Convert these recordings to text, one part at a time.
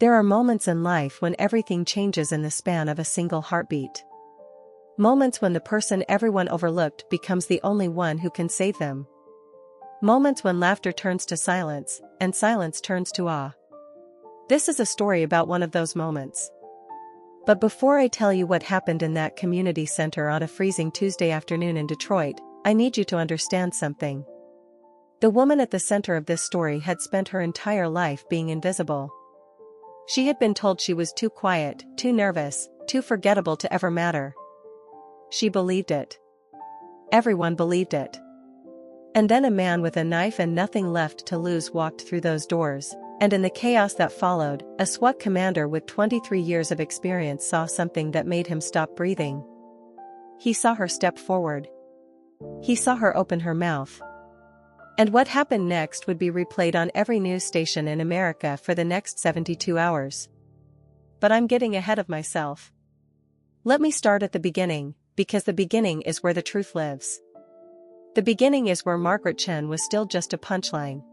There are moments in life when everything changes in the span of a single heartbeat. Moments when the person everyone overlooked becomes the only one who can save them. Moments when laughter turns to silence, and silence turns to awe. This is a story about one of those moments. But before I tell you what happened in that community center on a freezing Tuesday afternoon in Detroit, I need you to understand something. The woman at the center of this story had spent her entire life being invisible. She had been told she was too quiet, too nervous, too forgettable to ever matter. She believed it. Everyone believed it. And then a man with a knife and nothing left to lose walked through those doors, and in the chaos that followed, a SWAT commander with 23 years of experience saw something that made him stop breathing. He saw her step forward. He saw her open her mouth. And what happened next would be replayed on every news station in America for the next 72 hours. But I'm getting ahead of myself. Let me start at the beginning, because the beginning is where the truth lives. The beginning is where Margaret Chen was still just a punchline.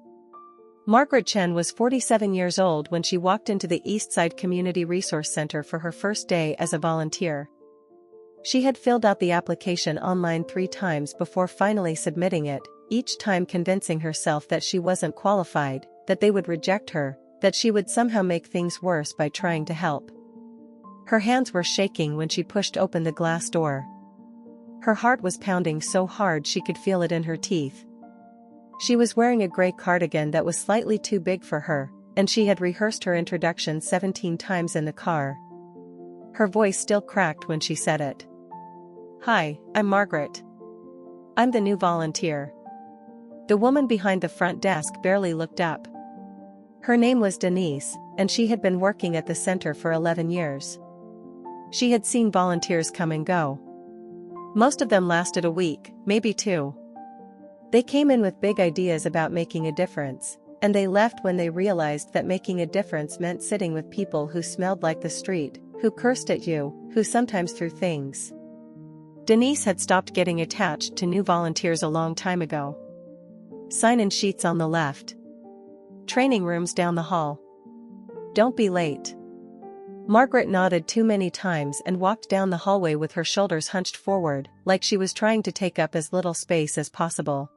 Margaret Chen was 47 years old when she walked into the Eastside Community Resource Center for her first day as a volunteer. She had filled out the application online 3 times before finally submitting it, each time convincing herself that she wasn't qualified, that they would reject her, that she would somehow make things worse by trying to help. Her hands were shaking when she pushed open the glass door. Her heart was pounding so hard she could feel it in her teeth. She was wearing a gray cardigan that was slightly too big for her, and she had rehearsed her introduction 17 times in the car. Her voice still cracked when she said it. "Hi, I'm Margaret. I'm the new volunteer." The woman behind the front desk barely looked up. Her name was Denise, and she had been working at the center for 11 years. She had seen volunteers come and go. Most of them lasted a week, maybe 2. They came in with big ideas about making a difference, and they left when they realized that making a difference meant sitting with people who smelled like the street, who cursed at you, who sometimes threw things. Denise had stopped getting attached to new volunteers a long time ago. Sign-in sheets on the left. Training rooms down the hall. Don't be late. Margaret nodded too many times and walked down the hallway with her shoulders hunched forward, like she was trying to take up as little space as possible.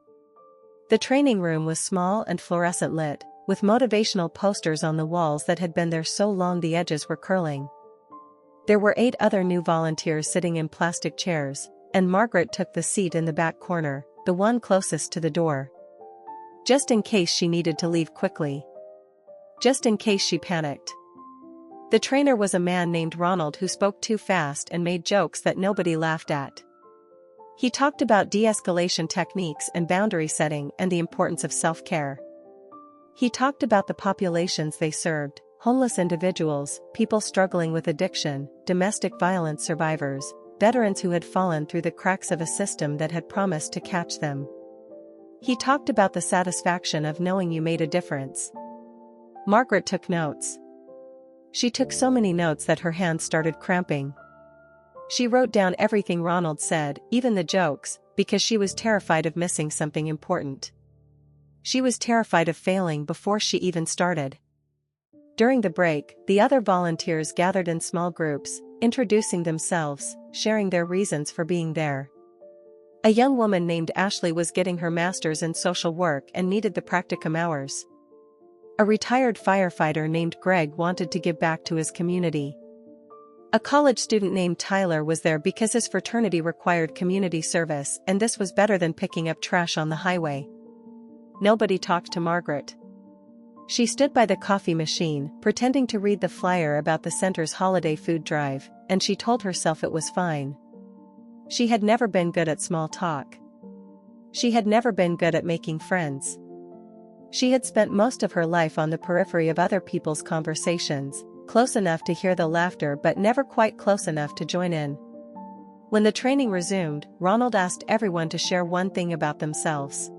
The training room was small and fluorescent lit, with motivational posters on the walls that had been there so long the edges were curling. There were 8 other new volunteers sitting in plastic chairs, and Margaret took the seat in the back corner, the one closest to the door. Just in case she needed to leave quickly. Just in case she panicked. The trainer was a man named Ronald who spoke too fast and made jokes that nobody laughed at. He talked about de-escalation techniques and boundary setting and the importance of self-care. He talked about the populations they served, homeless individuals, people struggling with addiction, domestic violence survivors, veterans who had fallen through the cracks of a system that had promised to catch them. He talked about the satisfaction of knowing you made a difference. Margaret took notes. She took so many notes that her hands started cramping. She wrote down everything Ronald said, even the jokes, because she was terrified of missing something important. She was terrified of failing before she even started. During the break, the other volunteers gathered in small groups, introducing themselves, sharing their reasons for being there. A young woman named Ashley was getting her master's in social work and needed the practicum hours. A retired firefighter named Greg wanted to give back to his community. A college student named Tyler was there because his fraternity required community service, and this was better than picking up trash on the highway. Nobody talked to Margaret. She stood by the coffee machine, pretending to read the flyer about the center's holiday food drive, and she told herself it was fine. She had never been good at small talk. She had never been good at making friends. She had spent most of her life on the periphery of other people's conversations, close enough to hear the laughter but never quite close enough to join in. When the training resumed, Ronald asked everyone to share one thing about themselves.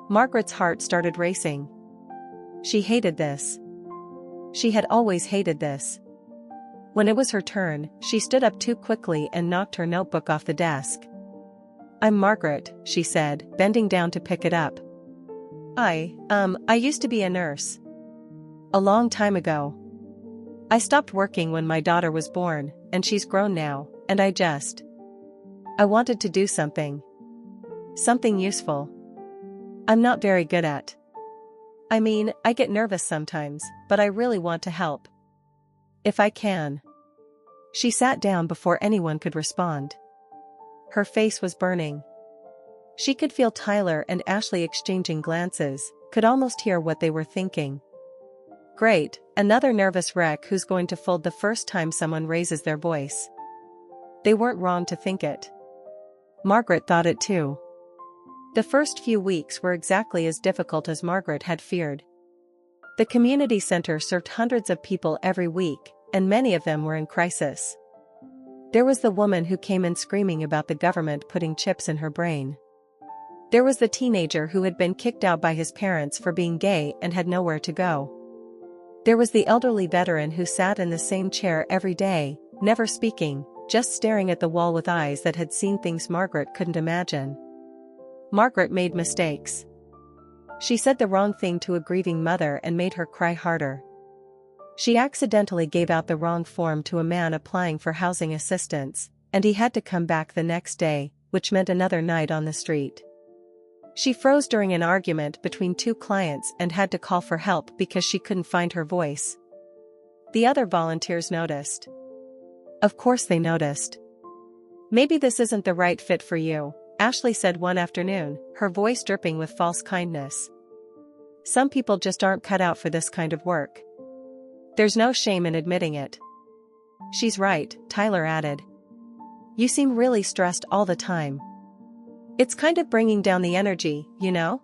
Margaret's heart started racing. She hated this. She had always hated this. When it was her turn, she stood up too quickly and knocked her notebook off the desk. "I'm Margaret," she said, bending down to pick it up. I used to be a nurse. A long time ago. I stopped working when my daughter was born, and she's grown now, and I wanted to do something. Something useful. I'm not very good at. I mean, I get nervous sometimes, but I really want to help. If I can. She sat down before anyone could respond. Her face was burning. She could feel Tyler and Ashley exchanging glances, could almost hear what they were thinking. Great, another nervous wreck who's going to fold the first time someone raises their voice. They weren't wrong to think it. Margaret thought it too. The first few weeks were exactly as difficult as Margaret had feared. The community center served hundreds of people every week, and many of them were in crisis. There was the woman who came in screaming about the government putting chips in her brain. There was the teenager who had been kicked out by his parents for being gay and had nowhere to go. There was the elderly veteran who sat in the same chair every day, never speaking, just staring at the wall with eyes that had seen things Margaret couldn't imagine. Margaret made mistakes. She said the wrong thing to a grieving mother and made her cry harder. She accidentally gave out the wrong form to a man applying for housing assistance, and he had to come back the next day, which meant another night on the street. She froze during an argument between two clients and had to call for help because she couldn't find her voice. The other volunteers noticed. Of course they noticed. Maybe this isn't the right fit for you, Ashley said one afternoon, her voice dripping with false kindness. Some people just aren't cut out for this kind of work. There's no shame in admitting it. She's right, Tyler added. You seem really stressed all the time. It's kind of bringing down the energy, you know?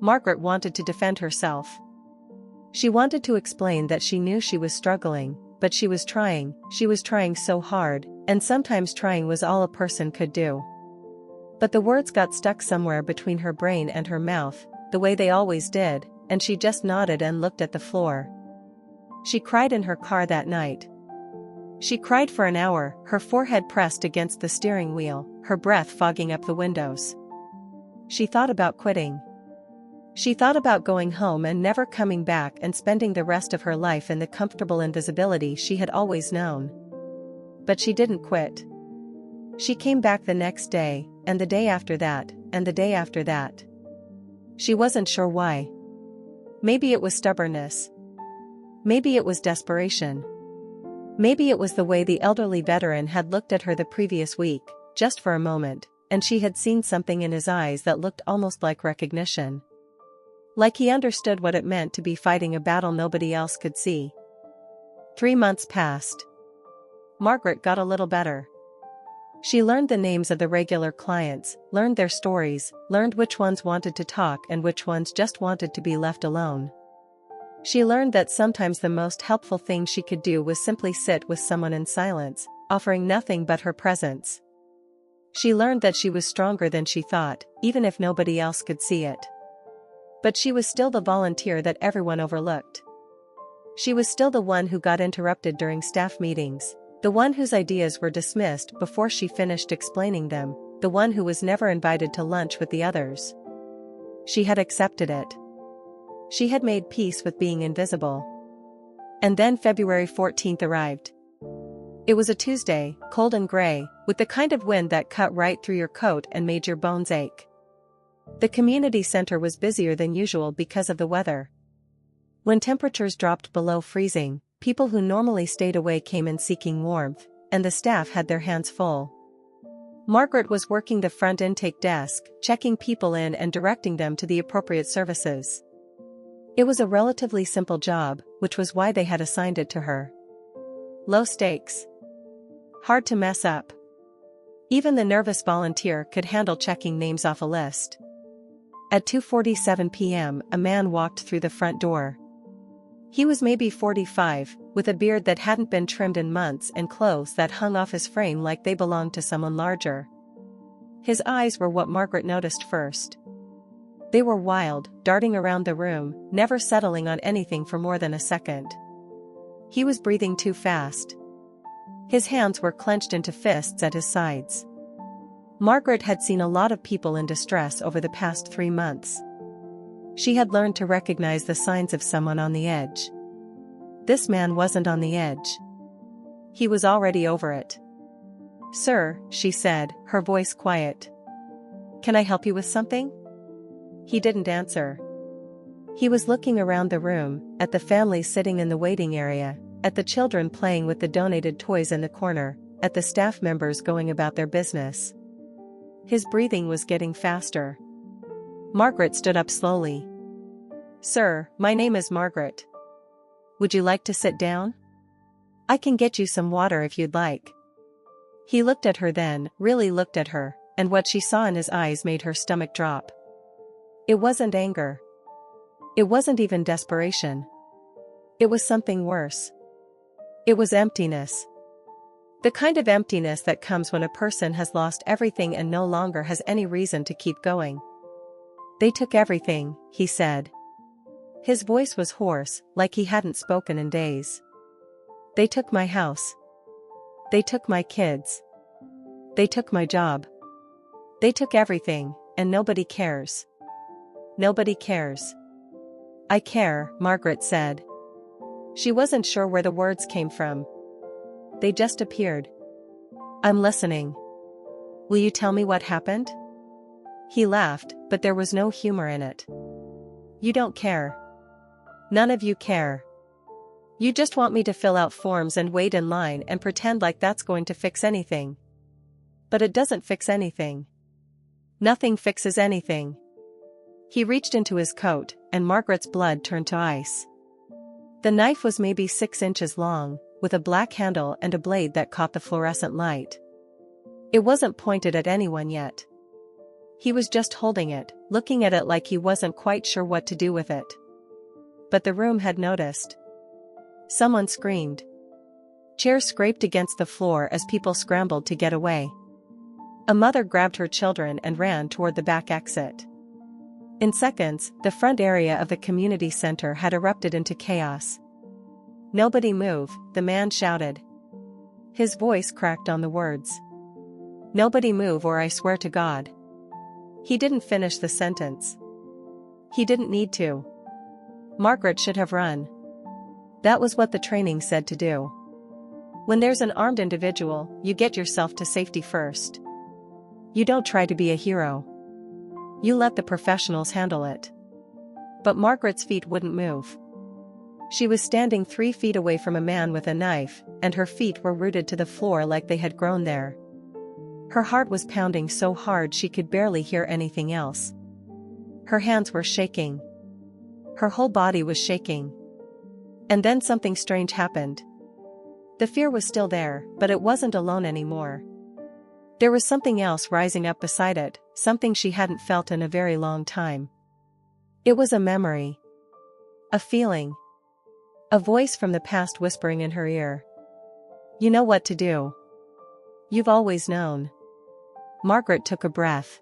Margaret wanted to defend herself. She wanted to explain that she knew she was struggling, but she was trying so hard, and sometimes trying was all a person could do. But the words got stuck somewhere between her brain and her mouth, the way they always did, and she just nodded and looked at the floor. She cried in her car that night. She cried for an hour, her forehead pressed against the steering wheel, her breath fogging up the windows. She thought about quitting. She thought about going home and never coming back and spending the rest of her life in the comfortable invisibility she had always known. But she didn't quit. She came back the next day, and the day after that, and the day after that. She wasn't sure why. Maybe it was stubbornness. Maybe it was desperation. Maybe it was the way the elderly veteran had looked at her the previous week, just for a moment, and she had seen something in his eyes that looked almost like recognition. Like he understood what it meant to be fighting a battle nobody else could see. 3 months passed. Margaret got a little better. She learned the names of the regular clients, learned their stories, learned which ones wanted to talk and which ones just wanted to be left alone. She learned that sometimes the most helpful thing she could do was simply sit with someone in silence, offering nothing but her presence. She learned that she was stronger than she thought, even if nobody else could see it. But she was still the volunteer that everyone overlooked. She was still the one who got interrupted during staff meetings, the one whose ideas were dismissed before she finished explaining them, the one who was never invited to lunch with the others. She had accepted it. She had made peace with being invisible. And then February 14th arrived. It was a Tuesday, cold and gray, with the kind of wind that cut right through your coat and made your bones ache. The community center was busier than usual because of the weather. When temperatures dropped below freezing, people who normally stayed away came in seeking warmth, and the staff had their hands full. Margaret was working the front intake desk, checking people in and directing them to the appropriate services. It was a relatively simple job, which was why they had assigned it to her. Low stakes. Hard to mess up. Even the nervous volunteer could handle checking names off a list. At 2:47 p.m., a man walked through the front door. He was maybe 45, with a beard that hadn't been trimmed in months and clothes that hung off his frame like they belonged to someone larger. His eyes were what Margaret noticed first. They were wild, darting around the room, never settling on anything for more than a second. He was breathing too fast. His hands were clenched into fists at his sides. Margaret had seen a lot of people in distress over the past 3 months. She had learned to recognize the signs of someone on the edge. This man wasn't on the edge. He was already over it. "Sir," she said, her voice quiet. "Can I help you with something?" He didn't answer. He was looking around the room, at the family sitting in the waiting area, at the children playing with the donated toys in the corner, at the staff members going about their business. His breathing was getting faster. Margaret stood up slowly. "Sir, my name is Margaret. Would you like to sit down? I can get you some water if you'd like." He looked at her then, really looked at her, and what she saw in his eyes made her stomach drop. It wasn't anger. It wasn't even desperation. It was something worse. It was emptiness. The kind of emptiness that comes when a person has lost everything and no longer has any reason to keep going. "They took everything," he said. His voice was hoarse, like he hadn't spoken in days. "They took my house. They took my kids. They took my job. They took everything, and nobody cares. Nobody cares." "I care," Margaret said. She wasn't sure where the words came from. They just appeared. "I'm listening. Will you tell me what happened?" He laughed, but there was no humor in it. "You don't care. None of you care. You just want me to fill out forms and wait in line and pretend like that's going to fix anything. But it doesn't fix anything. Nothing fixes anything." He reached into his coat, and Margaret's blood turned to ice. The knife was maybe 6 inches long, with a black handle and a blade that caught the fluorescent light. It wasn't pointed at anyone yet. He was just holding it, looking at it like he wasn't quite sure what to do with it. But the room had noticed. Someone screamed. Chairs scraped against the floor as people scrambled to get away. A mother grabbed her children and ran toward the back exit. In seconds, the front area of the community center had erupted into chaos. "Nobody move," the man shouted. His voice cracked on the words. "Nobody move or I swear to God." He didn't finish the sentence. He didn't need to. Margaret should have run. That was what the training said to do. When there's an armed individual, you get yourself to safety first. You don't try to be a hero. You let the professionals handle it. But Margaret's feet wouldn't move. She was standing 3 feet away from a man with a knife, and her feet were rooted to the floor like they had grown there. Her heart was pounding so hard she could barely hear anything else. Her hands were shaking. Her whole body was shaking. And then something strange happened. The fear was still there, but it wasn't alone anymore. There was something else rising up beside it, something she hadn't felt in a very long time. It was a memory. A feeling. A voice from the past whispering in her ear. "You know what to do. You've always known." Margaret took a breath.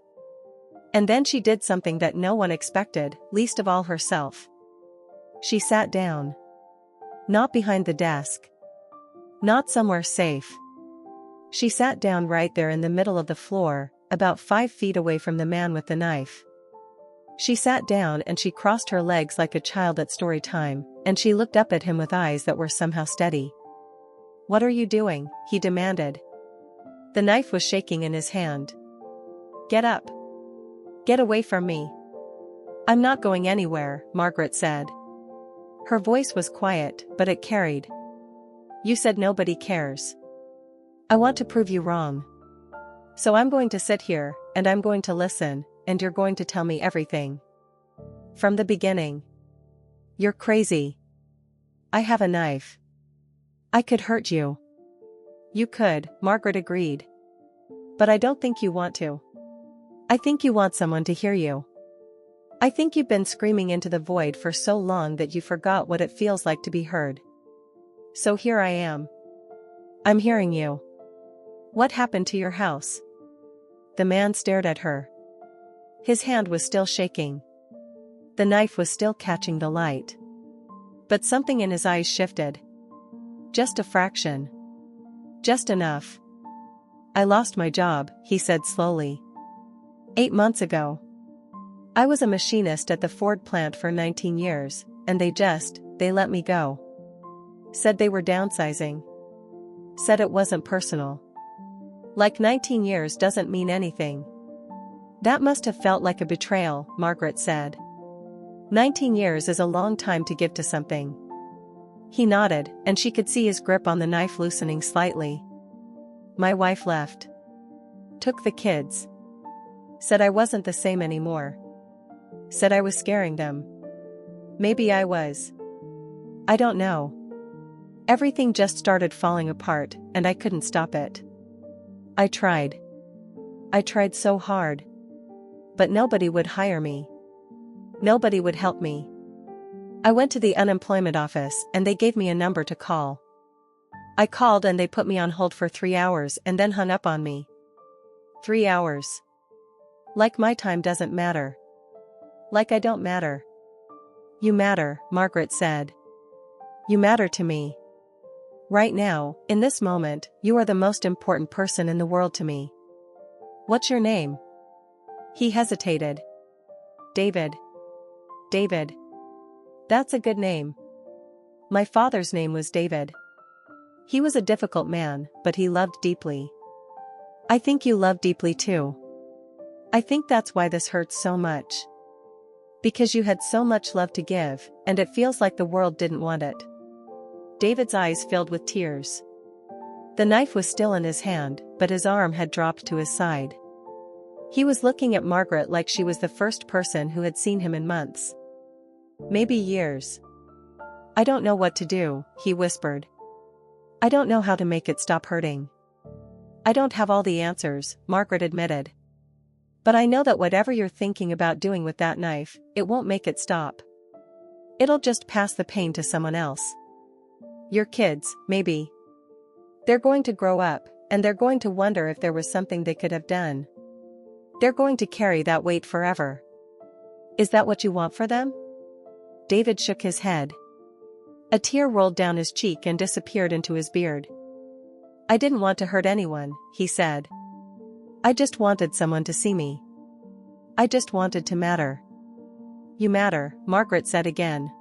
And then she did something that no one expected, least of all herself. She sat down. Not behind the desk. Not somewhere safe. She sat down right there in the middle of the floor, about 5 feet away from the man with the knife. She sat down and she crossed her legs like a child at story time, and she looked up at him with eyes that were somehow steady. "What are you doing?" he demanded. The knife was shaking in his hand. "Get up. Get away from me." "I'm not going anywhere," Margaret said. Her voice was quiet, but it carried. "You said nobody cares. I want to prove you wrong. So I'm going to sit here, and I'm going to listen, and you're going to tell me everything. From the beginning. You're crazy. I have a knife. I could hurt you." "You could," Margaret agreed. "But I don't think you want to. I think you want someone to hear you. I think you've been screaming into the void for so long that you forgot what it feels like to be heard. So here I am. I'm hearing you. What happened to your house?" The man stared at her. His hand was still shaking. The knife was still catching the light. But something in his eyes shifted. Just a fraction. Just enough. "I lost my job," he said slowly. 8 months ago. I was a machinist at the Ford plant for 19 years, and they let me go. Said they were downsizing. Said it wasn't personal. Like 19 years doesn't mean anything. That must have felt like a betrayal, Margaret said. 19 years is a long time to give to something. He nodded, and she could see his grip on the knife loosening slightly. My wife left. Took the kids. Said I wasn't the same anymore. Said I was scaring them. Maybe I was. I don't know. Everything just started falling apart, and I couldn't stop it. I tried. I tried so hard. But nobody would hire me. Nobody would help me. I went to the unemployment office and they gave me a number to call. I called and they put me on hold for 3 hours and then hung up on me. 3 hours. Like my time doesn't matter. Like I don't matter. You matter, Margaret said. You matter to me. Right now, in this moment, you are the most important person in the world to me. What's your name? He hesitated. David. David. That's a good name. My father's name was David. He was a difficult man, but he loved deeply. I think you love deeply too. I think that's why this hurts so much. Because you had so much love to give, and it feels like the world didn't want it. David's eyes filled with tears. The knife was still in his hand, but his arm had dropped to his side. He was looking at Margaret like she was the first person who had seen him in months. Maybe years. I don't know what to do, he whispered. I don't know how to make it stop hurting. I don't have all the answers, Margaret admitted. But I know that whatever you're thinking about doing with that knife, it won't make it stop. It'll just pass the pain to someone else. Your kids, maybe. They're going to grow up, and they're going to wonder if there was something they could have done. They're going to carry that weight forever. Is that what you want for them? David shook his head. A tear rolled down his cheek and disappeared into his beard. I didn't want to hurt anyone, he said. I just wanted someone to see me. I just wanted to matter. You matter, Margaret said again.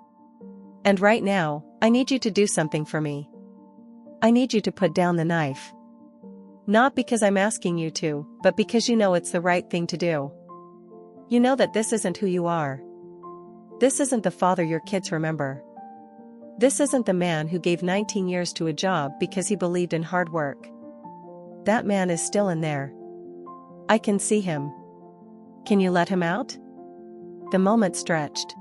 And right now, I need you to do something for me. I need you to put down the knife. Not because I'm asking you to, but because you know it's the right thing to do. You know that this isn't who you are. This isn't the father your kids remember. This isn't the man who gave 19 years to a job because he believed in hard work. That man is still in there. I can see him. Can you let him out? The moment stretched.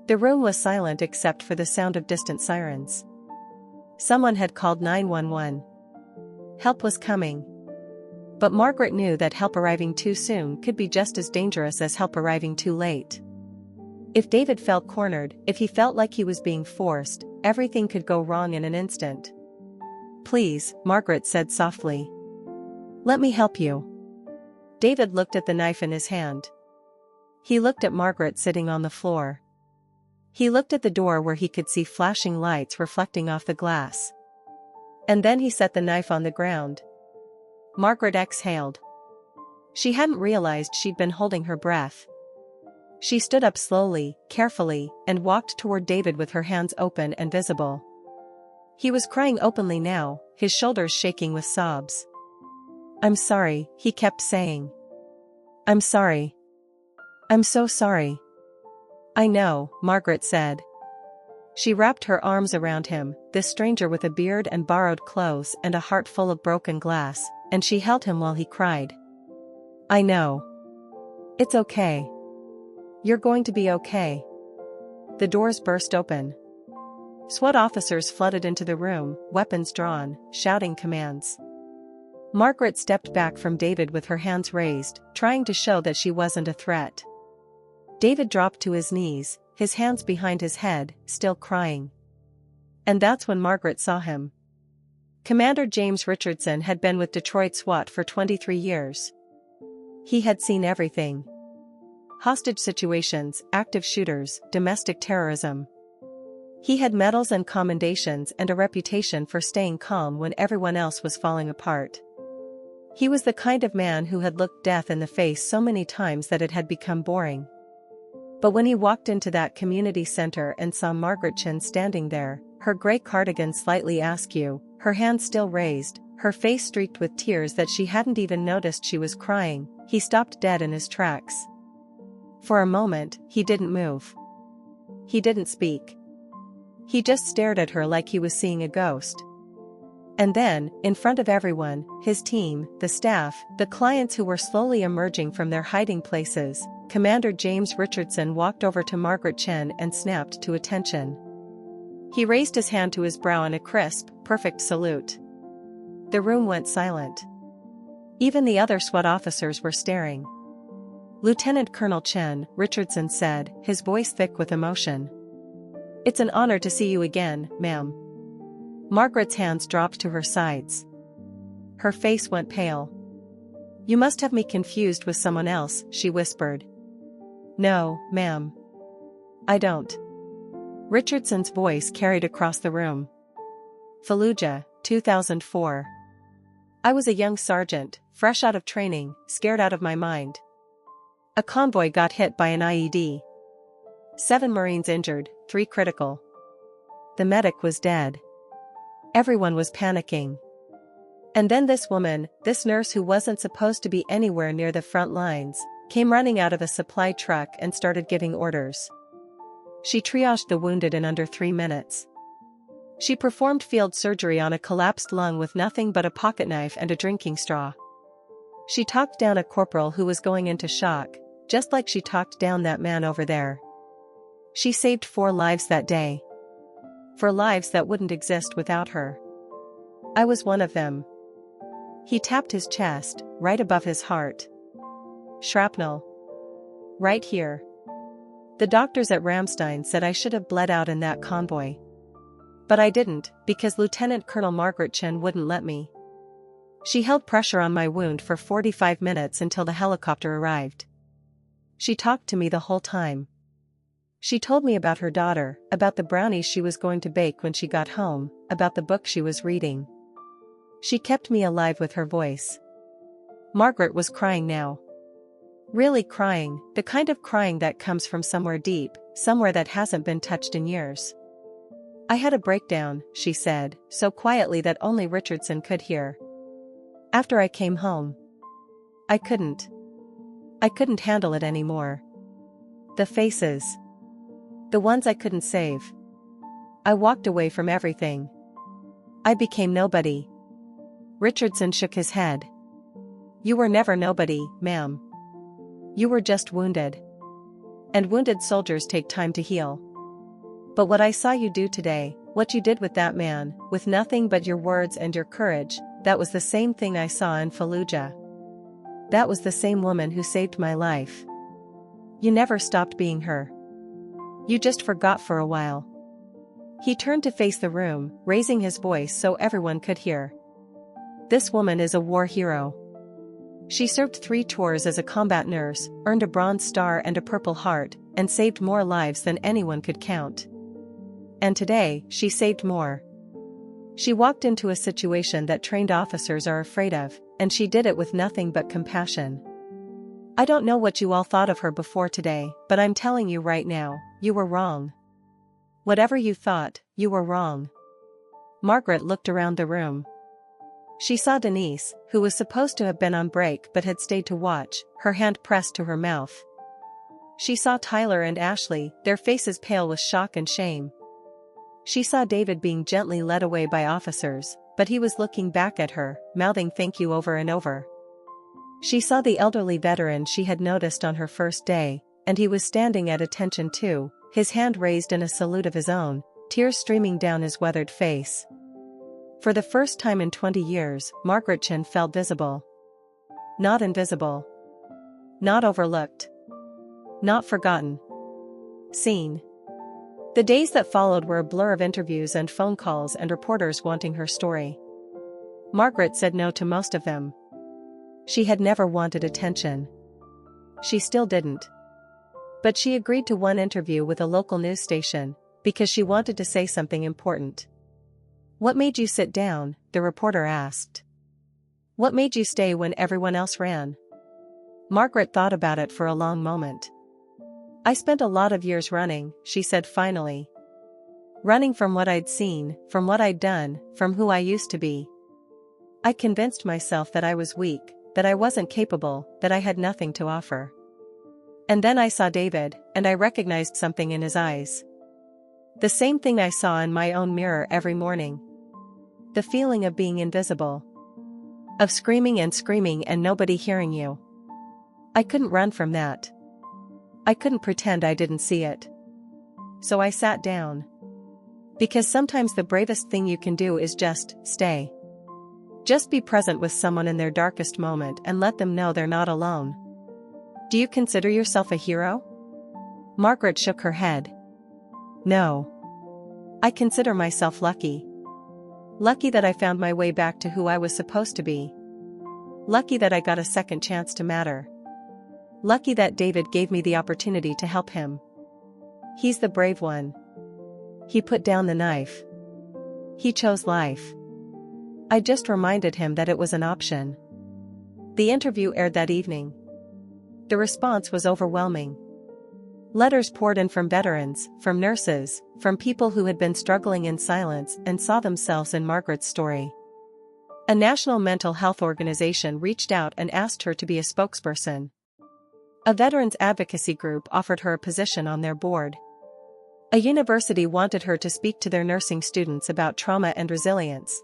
The room was silent except for the sound of distant sirens. Someone had called 911. Help was coming. But Margaret knew that help arriving too soon could be just as dangerous as help arriving too late. If David felt cornered, if he felt like he was being forced, everything could go wrong in an instant. Please, Margaret said softly. Let me help you. David looked at the knife in his hand. He looked at Margaret sitting on the floor. He looked at the door where he could see flashing lights reflecting off the glass. And then he set the knife on the ground. Margaret exhaled. She hadn't realized she'd been holding her breath. She stood up slowly, carefully, and walked toward David with her hands open and visible. He was crying openly now, his shoulders shaking with sobs. I'm sorry, he kept saying. I'm sorry. I'm so sorry. I know, Margaret said. She wrapped her arms around him, this stranger with a beard and borrowed clothes and a heart full of broken glass, and she held him while he cried. I know. It's okay. You're going to be okay. The doors burst open. SWAT officers flooded into the room, weapons drawn, shouting commands. Margaret stepped back from David with her hands raised, trying to show that she wasn't a threat. David dropped to his knees, his hands behind his head, still crying. And that's when Margaret saw him. Commander James Richardson had been with Detroit SWAT for 23 years. He had seen everything. Hostage situations, active shooters, domestic terrorism. He had medals and commendations and a reputation for staying calm when everyone else was falling apart. He was the kind of man who had looked death in the face so many times that it had become boring. But when he walked into that community center and saw Margaret Chin standing there, her gray cardigan slightly askew, her hand still raised, her face streaked with tears that she hadn't even noticed she was crying. He stopped dead in his tracks. For a moment, he didn't move. He didn't speak. He just stared at her like he was seeing a ghost. And then, in front of everyone, his team, the staff, the clients who were slowly emerging from their hiding places, Commander James Richardson walked over to Margaret Chen and snapped to attention. He raised his hand to his brow in a crisp, perfect salute. The room went silent. Even the other SWAT officers were staring. "Lieutenant Colonel Chen," Richardson said, his voice thick with emotion. "It's an honor to see you again, ma'am." Margaret's hands dropped to her sides. Her face went pale. "You must have me confused with someone else," she whispered. "No, ma'am. I don't." Richardson's voice carried across the room. "Fallujah, 2004. I was a young sergeant, fresh out of training, scared out of my mind. A convoy got hit by an IED. 7 Marines injured, 3 critical. The medic was dead. Everyone was panicking. And then this woman, this nurse who wasn't supposed to be anywhere near the front lines, came running out of a supply truck and started giving orders. She triaged the wounded in under 3 minutes. She performed field surgery on a collapsed lung with nothing but a pocket knife and a drinking straw. She talked down a corporal who was going into shock, just like she talked down that man over there. She saved 4 lives that day. 4 lives that wouldn't exist without her. I was one of them." He tapped his chest, right above his heart. "Shrapnel. Right here. The doctors at Ramstein said I should have bled out in that convoy. But I didn't, because Lieutenant Colonel Margaret Chen wouldn't let me. She held pressure on my wound for 45 minutes until the helicopter arrived. She talked to me the whole time. She told me about her daughter, about the brownies she was going to bake when she got home, about the book she was reading. She kept me alive with her voice." Margaret was crying now. Really crying, the kind of crying that comes from somewhere deep, somewhere that hasn't been touched in years. "I had a breakdown," she said, so quietly that only Richardson could hear. "After I came home. I couldn't handle it anymore. The faces. The ones I couldn't save. I walked away from everything. I became nobody." Richardson shook his head. "You were never nobody, ma'am. You were just wounded. And wounded soldiers take time to heal. But what I saw you do today, what you did with that man, with nothing but your words and your courage, that was the same thing I saw in Fallujah. That was the same woman who saved my life. You never stopped being her. You just forgot for a while." He turned to face the room, raising his voice so everyone could hear. "This woman is a war hero. She served 3 tours as a combat nurse, earned a Bronze Star and a Purple Heart, and saved more lives than anyone could count. And today, she saved more. She walked into a situation that trained officers are afraid of, and she did it with nothing but compassion. I don't know what you all thought of her before today, but I'm telling you right now, you were wrong. Whatever you thought, you were wrong." Margaret looked around the room. She saw Denise, who was supposed to have been on break but had stayed to watch, her hand pressed to her mouth. She saw Tyler and Ashley, their faces pale with shock and shame. She saw David being gently led away by officers, but he was looking back at her, mouthing thank you over and over. She saw the elderly veteran she had noticed on her first day, and he was standing at attention too, his hand raised in a salute of his own, tears streaming down his weathered face. For the first time in 20 years, Margaret Chen felt visible. Not invisible. Not overlooked. Not forgotten. Seen. The days that followed were a blur of interviews and phone calls and reporters wanting her story. Margaret said no to most of them. She had never wanted attention. She still didn't. But she agreed to one interview with a local news station, because she wanted to say something important. "What made you sit down?" the reporter asked. "What made you stay when everyone else ran?" Margaret thought about it for a long moment. "I spent a lot of years running," she said finally. Running from what I'd seen, from what I'd done, from who I used to be. I convinced myself that I was weak, that I wasn't capable, that I had nothing to offer. And then I saw David, and I recognized something in his eyes. The same thing I saw in my own mirror every morning. The feeling of being invisible. Of screaming and nobody hearing you. I couldn't run from that. I couldn't pretend I didn't see it. So I sat down. Because sometimes the bravest thing you can do is just stay. Just be present with someone in their darkest moment and let them know they're not alone. Do you consider yourself a hero? Margaret shook her head. No. I consider myself lucky. Lucky that I found my way back to who I was supposed to be. Lucky that I got a second chance to matter. Lucky that David gave me the opportunity to help him. He's the brave one. He put down the knife. He chose life. I just reminded him that it was an option. The interview aired that evening. The response was overwhelming. Letters poured in from veterans, from nurses, from people who had been struggling in silence and saw themselves in Margaret's story. A national mental health organization reached out and asked her to be a spokesperson. A veterans advocacy group offered her a position on their board. A university wanted her to speak to their nursing students about trauma and resilience.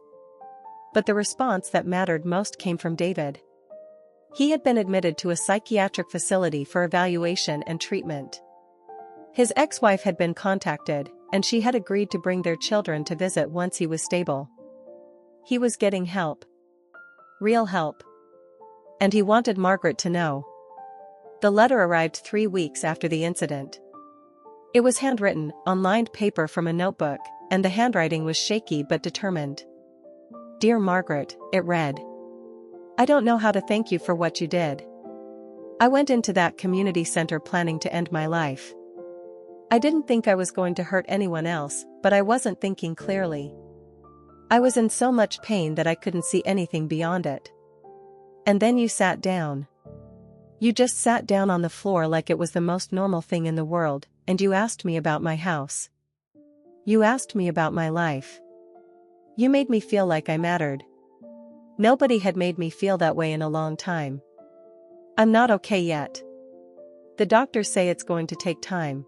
But the response that mattered most came from David. He had been admitted to a psychiatric facility for evaluation and treatment. His ex-wife had been contacted, and she had agreed to bring their children to visit once he was stable. He was getting help. Real help. And he wanted Margaret to know. The letter arrived 3 weeks after the incident. It was handwritten, on lined paper from a notebook, and the handwriting was shaky but determined. Dear Margaret, it read. I don't know how to thank you for what you did. I went into that community center planning to end my life. I didn't think I was going to hurt anyone else, but I wasn't thinking clearly. I was in so much pain that I couldn't see anything beyond it. And then you sat down. You just sat down on the floor like it was the most normal thing in the world, and you asked me about my house. You asked me about my life. You made me feel like I mattered. Nobody had made me feel that way in a long time. I'm not okay yet. The doctors say it's going to take time.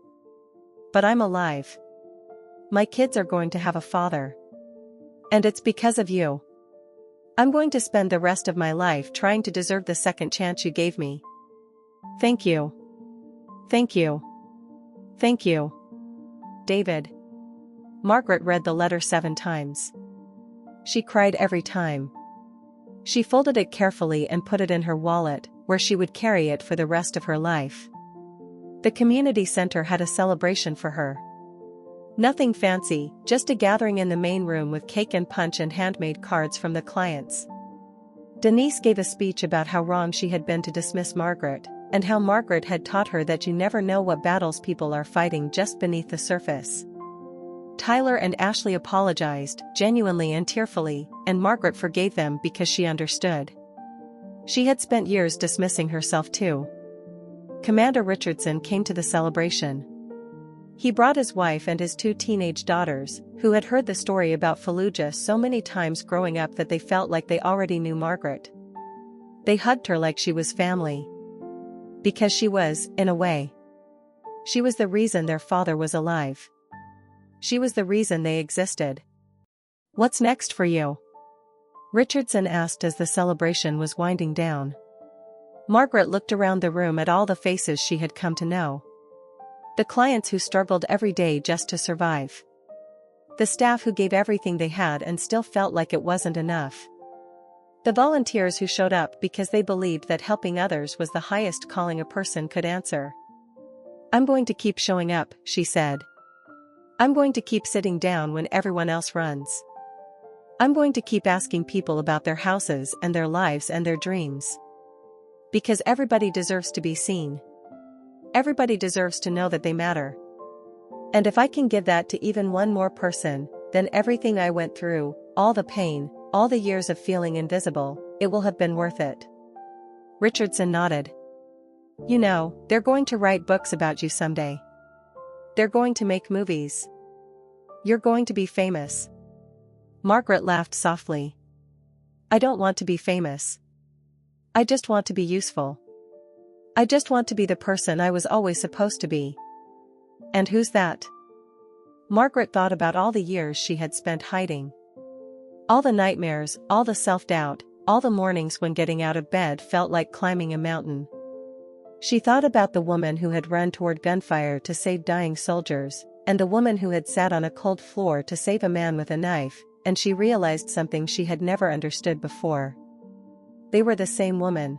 But I'm alive. My kids are going to have a father. And it's because of you. I'm going to spend the rest of my life trying to deserve the second chance you gave me. Thank you. Thank you. Thank you. David. Margaret read the letter 7 times. She cried every time. She folded it carefully and put it in her wallet, where she would carry it for the rest of her life. The community center had a celebration for her. Nothing fancy, just a gathering in the main room with cake and punch and handmade cards from the clients. Denise gave a speech about how wrong she had been to dismiss Margaret, and how Margaret had taught her that you never know what battles people are fighting just beneath the surface. Tyler and Ashley apologized, genuinely and tearfully, and Margaret forgave them because she understood. She had spent years dismissing herself too. Commander Richardson came to the celebration. He brought his wife and his 2 teenage daughters, who had heard the story about Fallujah so many times growing up that they felt like they already knew Margaret. They hugged her like she was family. Because she was, in a way. She was the reason their father was alive. She was the reason they existed. What's next for you? Richardson asked as the celebration was winding down. Margaret looked around the room at all the faces she had come to know. The clients who struggled every day just to survive. The staff who gave everything they had and still felt like it wasn't enough. The volunteers who showed up because they believed that helping others was the highest calling a person could answer. I'm going to keep showing up, she said. I'm going to keep sitting down when everyone else runs. I'm going to keep asking people about their houses and their lives and their dreams. Because everybody deserves to be seen. Everybody deserves to know that they matter. And if I can give that to even one more person, then everything I went through, all the pain, all the years of feeling invisible, it will have been worth it. Richardson nodded. You know, they're going to write books about you someday. They're going to make movies. You're going to be famous. Margaret laughed softly. I don't want to be famous. I just want to be useful. I just want to be the person I was always supposed to be. And who's that? Margaret thought about all the years she had spent hiding. All the nightmares, all the self-doubt, all the mornings when getting out of bed felt like climbing a mountain. She thought about the woman who had run toward gunfire to save dying soldiers, and the woman who had sat on a cold floor to save a man with a knife, and she realized something she had never understood before. They were the same woman.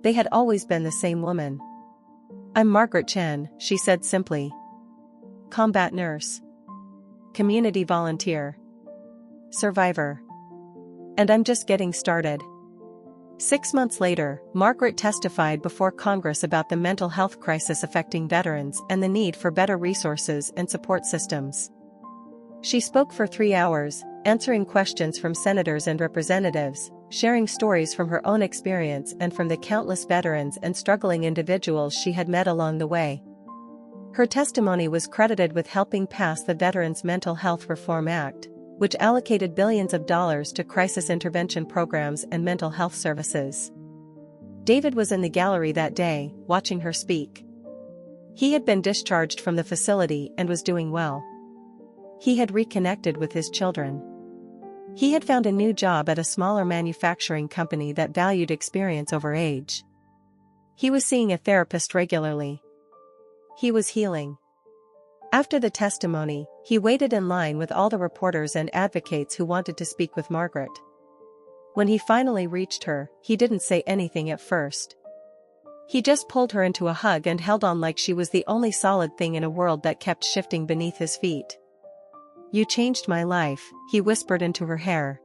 They had always been the same woman. I'm Margaret Chen, she said simply. Combat nurse. Community volunteer. Survivor. And I'm just getting started. 6 months later, Margaret testified before Congress about the mental health crisis affecting veterans and the need for better resources and support systems. She spoke for 3 hours, answering questions from senators and representatives, sharing stories from her own experience and from the countless veterans and struggling individuals she had met along the way. Her testimony was credited with helping pass the Veterans Mental Health Reform Act, which allocated billions of dollars to crisis intervention programs and mental health services. David was in the gallery that day, watching her speak. He had been discharged from the facility and was doing well. He had reconnected with his children. He had found a new job at a smaller manufacturing company that valued experience over age. He was seeing a therapist regularly. He was healing. After the testimony, he waited in line with all the reporters and advocates who wanted to speak with Margaret. When he finally reached her, he didn't say anything at first. He just pulled her into a hug and held on like she was the only solid thing in a world that kept shifting beneath his feet. You changed my life, he whispered into her hair.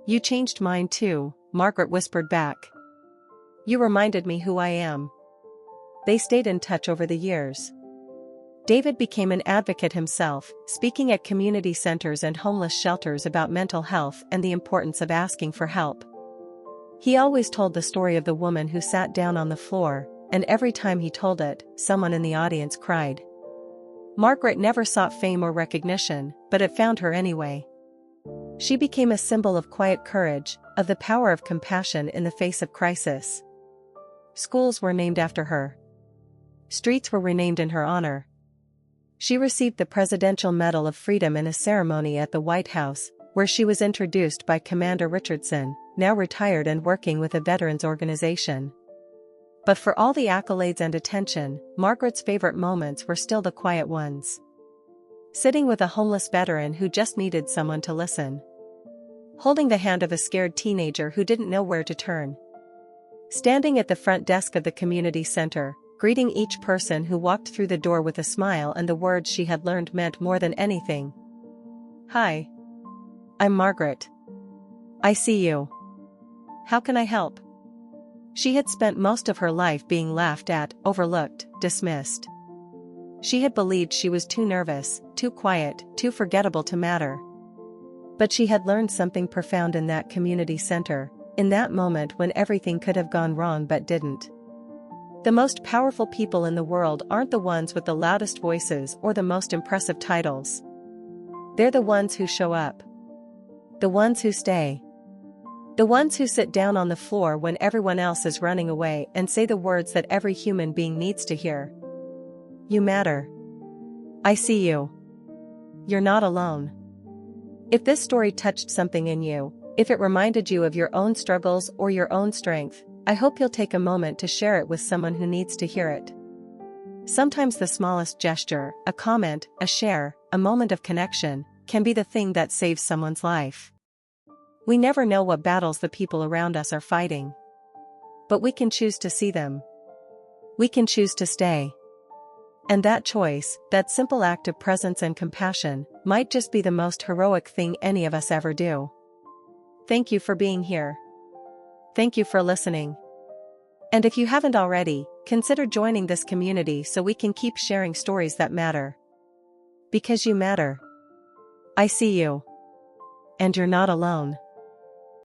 You changed mine too, Margaret whispered back. You reminded me who I am. They stayed in touch over the years. David became an advocate himself, speaking at community centers and homeless shelters about mental health and the importance of asking for help. He always told the story of the woman who sat down on the floor, and every time he told it, someone in the audience cried. Margaret never sought fame or recognition, but it found her anyway. She became a symbol of quiet courage, of the power of compassion in the face of crisis. Schools were named after her. Streets were renamed in her honor. She received the Presidential Medal of Freedom in a ceremony at the White House, where she was introduced by Commander Richardson, now retired and working with a veterans organization. But for all the accolades and attention, Margaret's favorite moments were still the quiet ones. Sitting with a homeless veteran who just needed someone to listen. Holding the hand of a scared teenager who didn't know where to turn. Standing at the front desk of the community center, greeting each person who walked through the door with a smile and the words she had learned meant more than anything. Hi. I'm Margaret. I see you. How can I help? She had spent most of her life being laughed at, overlooked, dismissed. She had believed she was too nervous, too quiet, too forgettable to matter. But she had learned something profound in that community center, in that moment when everything could have gone wrong but didn't. The most powerful people in the world aren't the ones with the loudest voices or the most impressive titles. They're the ones who show up. The ones who stay. The ones who sit down on the floor when everyone else is running away and say the words that every human being needs to hear. You matter. I see you. You're not alone. If this story touched something in you, if it reminded you of your own struggles or your own strength, I hope you'll take a moment to share it with someone who needs to hear it. Sometimes the smallest gesture, a comment, a share, a moment of connection, can be the thing that saves someone's life. We never know what battles the people around us are fighting. But we can choose to see them. We can choose to stay. And that choice, that simple act of presence and compassion, might just be the most heroic thing any of us ever do. Thank you for being here. Thank you for listening. And if you haven't already, consider joining this community so we can keep sharing stories that matter. Because you matter. I see you. And you're not alone.